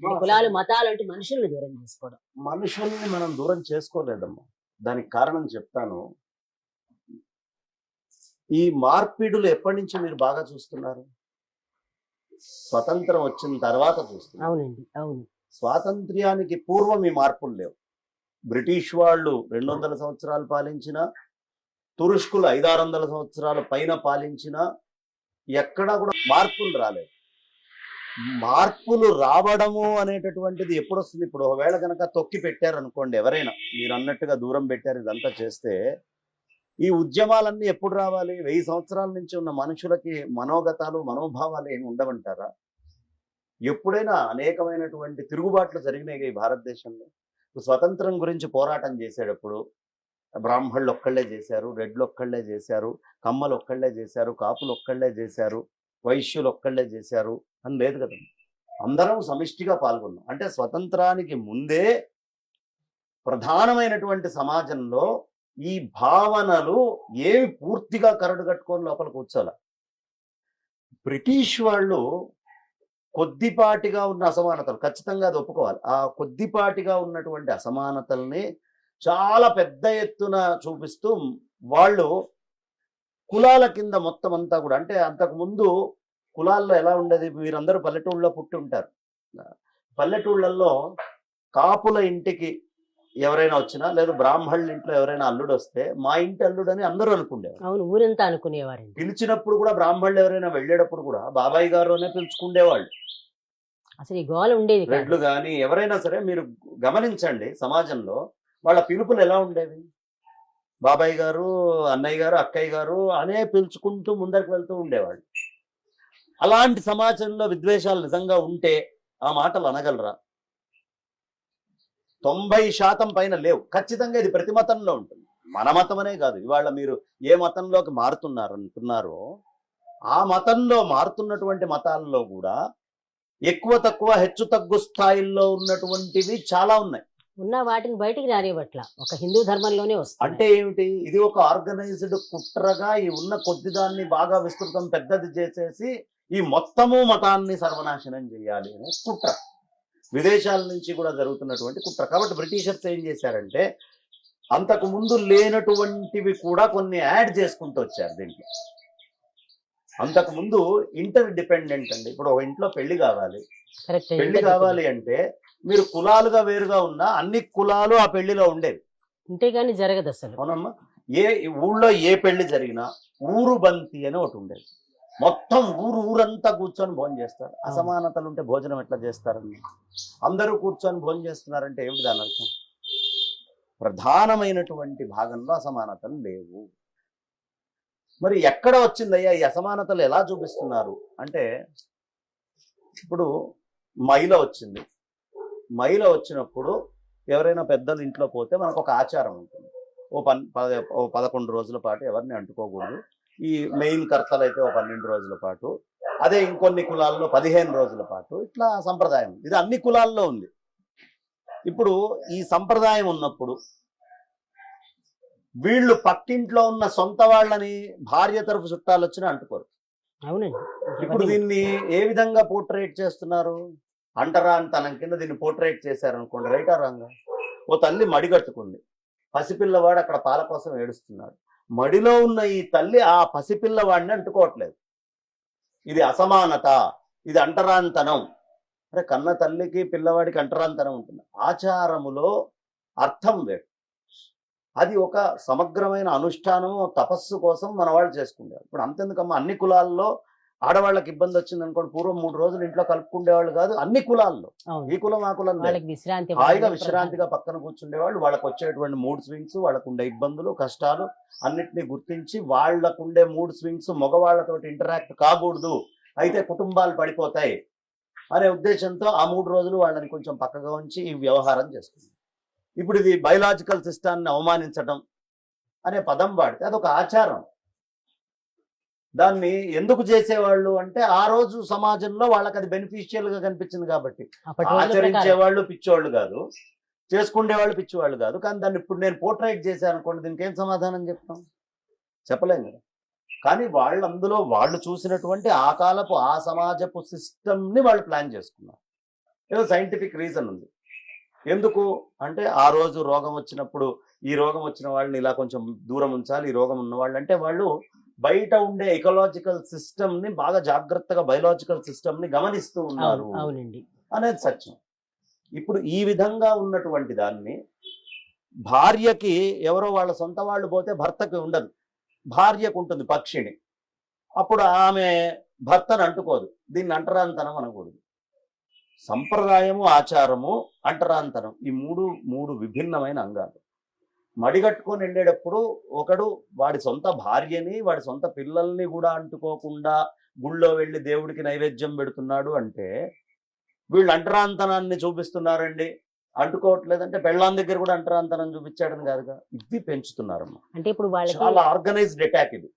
అంటే కులాలు మతాలు అంటే మనుషుల్ని దూరం చేసుకోవడం. మనుషుల్ని మనం దూరం చేసుకోలేదమ్మా. దానికి కారణం చెప్తాను. ఈ మార్పిడులు ఎప్పటి నుంచి మీరు బాగా చూస్తున్నారు? స్వతంత్రం వచ్చిన తర్వాత చూస్తున్నారు. అవునండి, అవును. స్వాతంత్ర్యానికి పూర్వం ఈ మార్పులు లేవు. బ్రిటిష్ వాళ్ళు 200 సంవత్సరాలు పాలించిన, తురుష్కులు 500-600 సంవత్సరాల పైన పాలించిన, ఎక్కడా కూడా మార్పులు రాలేదు. మార్పులు రావడము అనేటటువంటిది ఎప్పుడు వస్తుంది? ఇప్పుడు ఒకవేళ కనుక తొక్కి పెట్టారనుకోండి, ఎవరైనా మీరు అన్నట్టుగా దూరం పెట్టారు, ఇదంతా చేస్తే ఈ ఉద్యమాలన్నీ ఎప్పుడు రావాలి? 1000 సంవత్సరాల నుంచి ఉన్న మనుషులకి మనోగతాలు మనోభావాలు ఏమి ఉండవంటారా? ఎప్పుడైనా అనేకమైనటువంటి తిరుగుబాట్లు జరిగినాయి ఈ భారతదేశంలో. స్వతంత్రం గురించి పోరాటం చేసేటప్పుడు బ్రాహ్మణులు ఒక్కళ్ళే చేశారు, రెడ్లు ఒక్కళ్ళే చేశారు, కమ్మలు ఒక్కళ్ళే చేశారు, కాపులు ఒక్కళ్ళే చేశారు, వైశ్యులు ఒక్కళ్ళే చేశారు అని లేదు కదా. అందరం సమిష్టిగా పాల్గొన్నాం. అంటే స్వతంత్రానికి ముందే ప్రధానమైనటువంటి సమాజంలో ఈ భావనలు ఏవి పూర్తిగా కరడు కట్టుకొని లోపల కూర్చోాల. బ్రిటిష్ వాళ్ళు కొద్దిపాటిగా ఉన్న అసమానతలు ఖచ్చితంగా అది ఒప్పుకోవాలి. ఆ కొద్దిపాటిగా ఉన్నటువంటి అసమానతల్ని చాలా పెద్ద ఎత్తున చూపిస్తూ వాళ్ళు కులాల కింద మొత్తం అంతా కూడా, అంటే అంతకు ముందు కులాల్లో ఎలా ఉండేది? మీరందరూ పల్లెటూళ్ళలో పుట్టి ఉంటారు. పల్లెటూళ్ళల్లో కాపుల ఇంటికి ఎవరైనా వచ్చినా, లేదా బ్రాహ్మణుల ఇంట్లో ఎవరైనా అల్లుడు వస్తే మా ఇంటి అల్లుడు అని అందరూ అనుకునేవారు. అవును, ఊరంతా అనుకునేవారు. పిలిచినప్పుడు కూడా బ్రాహ్మణులు ఎవరైనా వెళ్ళేటప్పుడు కూడా బాబాయ్ గారు అనే పిలుచుకునేవాళ్ళు. అసలు ఈ గోల ఉండేది. రెడ్లు కానీ ఎవరైనా సరే మీరు గమనించండి, సమాజంలో వాళ్ళ పిలుపులు ఎలా ఉండేవి? బాబాయ్ గారు, అన్నయ్య గారు, అక్కయ్య గారు అనే పిలుచుకుంటూ ముందరికి వెళ్తూ ఉండేవాళ్ళు. అలాంటి సమాజంలో విద్వేషాలు నిజంగా ఉంటే ఆ మాటలు అనగలరా? 90% పైన లేవు. ఖచ్చితంగా ఇది ప్రతి మతంలో ఉంటుంది. మన మతం అనే కాదు, ఇవాళ మీరు ఏ మతంలోకి మారుతున్నారో ఆ మతంలో మారుతున్నటువంటి మతాల్లో కూడా ఎక్కువ తక్కువ హెచ్చు తగ్గు స్థాయిల్లో ఉన్నటువంటివి చాలా ఉన్నాయి. ఉన్న వాటిని బయటికి రానివ్వట్ల, ఒక హిందూ ధర్మంలోనే వస్తుంది. అంటే ఏమిటి? ఇది ఒక ఆర్గనైజ్డ్ కుట్రగా ఈ ఉన్న కొద్దిదాన్ని బాగా విస్తృతం పెద్దది చేసేసి ఈ మొత్తము మతాన్ని సర్వనాశనం చేయాలి అనే కుట్ర. విదేశాల నుంచి కూడా జరుగుతున్నటువంటి కుట్ర. కాబట్టి బ్రిటిషర్స్ ఏం చేశారంటే అంతకు ముందు లేనటువంటివి కూడా కొన్ని యాడ్ చేసుకుంటూ వచ్చారు దీంట్లో. అంతకు ముందు ఇంటర్ డిపెండెంట్ అండి. ఇప్పుడు ఒక ఇంట్లో పెళ్లి కావాలి, పెళ్లి కావాలి అంటే మీరు కులాలుగా వేరుగా ఉన్న అన్ని కులాలు ఆ పెళ్లిలో ఉండేవి, ఉంటే గానీ జరగదు అసలు. అవునమ్మా. ఏ ఊళ్ళో ఏ పెళ్లి జరిగినా ఊరు బంతి అని ఒకటి ఉండేది. మొత్తం ఊరంతా కూర్చొని భోజనం చేస్తారు. అసమానతలు ఉంటే భోజనం ఎట్లా చేస్తారని? అందరూ కూర్చొని భోజనం చేస్తున్నారంటే ఏమిటి దాని అర్థం? ప్రధానమైనటువంటి భాగంలో అసమానతలు లేవు. మరి ఎక్కడ వచ్చిందయ్యా ఈ అసమానతలు? ఎలా చూపిస్తున్నారు అంటే, ఇప్పుడు మహిళ వచ్చింది, మహిళ వచ్చినప్పుడు ఎవరైనా పెద్దలు ఇంట్లో పోతే మనకు ఒక ఆచారం ఉంటుంది. ఓ 11 రోజుల పాటు ఎవరిని అంటుకోకూడదు. ఈ మెయిన్ కర్తలు అయితే ఓ 12 రోజుల పాటు, అదే ఇంకొన్ని కులాల్లో 15 రోజుల పాటు, ఇట్లా సంప్రదాయం. ఇది అన్ని కులాల్లో ఉంది. ఇప్పుడు ఈ సంప్రదాయం ఉన్నప్పుడు వీళ్ళు పక్కింట్లో ఉన్న సొంత వాళ్ళని భార్య తరఫు చుట్టాలు వచ్చినా అంటుకోరు. అవునండి. ఇప్పుడు దీన్ని ఏ విధంగా పోర్ట్రేట్ చేస్తున్నారు? అంటరానితనం కింద దీన్ని పోర్ట్రేట్ చేశారనుకోండి, రైటా రాంగా? ఓ తల్లి మడిగట్టుకుంది, పసిపిల్లవాడు అక్కడ పాల కోసం ఏడుస్తున్నాడు. మడిలో ఉన్న ఈ తల్లి ఆ పసిపిల్లవాడిని అంటుకోవట్లేదు. ఇది అసమానత, ఇది అంటరానితనం. అంటే కన్న తల్లికి పిల్లవాడికి అంటరానితనం ఉంటుంది. ఆచారములో అర్థం వేరు. అది ఒక సమగ్రమైన అనుష్ఠానము, తపస్సు కోసం మన వాళ్ళు చేసుకునేవారు. ఇప్పుడు అంతెందుకమ్మా, అన్ని కులాల్లో ఆడవాళ్ళకి ఇబ్బంది వచ్చింది అనుకోండి, పూర్వం 3 రోజులు ఇంట్లో కలుపుకుండేవాళ్ళు కాదు. అన్ని కులాల్లో, ఈ కులం ఆ కులం హాయిగా విశ్రాంతిగా పక్కన కూర్చుండేవాళ్ళు. వాళ్ళకు వచ్చేటువంటి మూడ్ స్వింగ్స్, వాళ్ళకు ఉండే ఇబ్బందులు, కష్టాలు అన్నిటినీ గుర్తించి వాళ్ళకుండే మూడ్ స్వింగ్స్ మగవాళ్లతోటి ఇంటరాక్ట్ కాకూడదు, అయితే కుటుంబాలు పడిపోతాయి అనే ఉద్దేశంతో ఆ 3 రోజులు వాళ్ళని కొంచెం పక్కగా ఉంచి ఈ వ్యవహారం చేస్తుంది. ఇప్పుడు ఇది బయలాజికల్ సిస్టాన్ని అవమానించడం అనే పదం వాడితే అదొక ఆచారం. దాన్ని ఎందుకు చేసేవాళ్ళు అంటే ఆ రోజు సమాజంలో వాళ్ళకి అది బెనిఫిషియల్ గా కనిపించింది కాబట్టి. ఆచరించేవాళ్ళు పిచ్చోళ్ళు కాదు, చేసుకునేవాళ్ళు పిచ్చివాళ్ళు కాదు. కానీ దాన్ని ఇప్పుడు నేను పోర్ట్రేట్ చేశాను అనుకోండి, దీనికి ఏం సమాధానం చెప్తాం? చెప్పలేం కదా. కానీ వాళ్ళు అందులో వాళ్ళు చూసినటువంటి ఆ కాలపు ఆ సమాజపు సిస్టమ్ని వాళ్ళు ప్లాన్ చేసుకున్నారు. ఏదో సైంటిఫిక్ రీజన్ ఉంది. ఎందుకు అంటే ఆ రోజు రోగం వచ్చినప్పుడు ఈ రోగం వచ్చిన వాళ్ళని ఇలా కొంచెం దూరం ఉంచాలి, ఈ రోగం ఉన్న వాళ్ళు అంటే వాళ్ళు బయట ఉండే ఎకలాజికల్ సిస్టమ్ ని బాగా జాగ్రత్తగా బయలాజికల్ సిస్టమ్ ని గమనిస్తూ ఉన్నారు అవునండి. అనేది సత్యం. ఇప్పుడు ఈ విధంగా ఉన్నటువంటి దాన్ని భార్యకి ఎవరో వాళ్ళ సొంత వాళ్ళు పోతే భర్తకి ఉండదు, భార్యకు ఉంటుంది పక్షిని. అప్పుడు ఆమె భర్తను అంటుకోదు. దీన్ని అంటరాంతనం అనకూడదు. సంప్రదాయము, ఆచారము, అంటరాంతనం ఈ మూడు విభిన్నమైన అంగాలు. మడిగట్టుకొని వెళ్ళేటప్పుడు ఒకడు వాడి సొంత భార్యని వాడి సొంత పిల్లల్ని కూడా అంటుకోకుండా గుళ్ళో వెళ్ళి దేవుడికి నైవేద్యం పెడుతున్నాడు అంటే వీళ్ళు అంటరాంతనాన్ని చూపిస్తున్నారండి. అంటుకోవట్లేదంటే పెళ్ళాం దగ్గర కూడా అంటరాంతనం చూపించాడని కాదుగా. ఇవి పెంచుతున్నారమ్మా. అంటే ఇప్పుడు వాళ్ళకి చాలా ఆర్గనైజ్డ్ అటాక్ ఇది.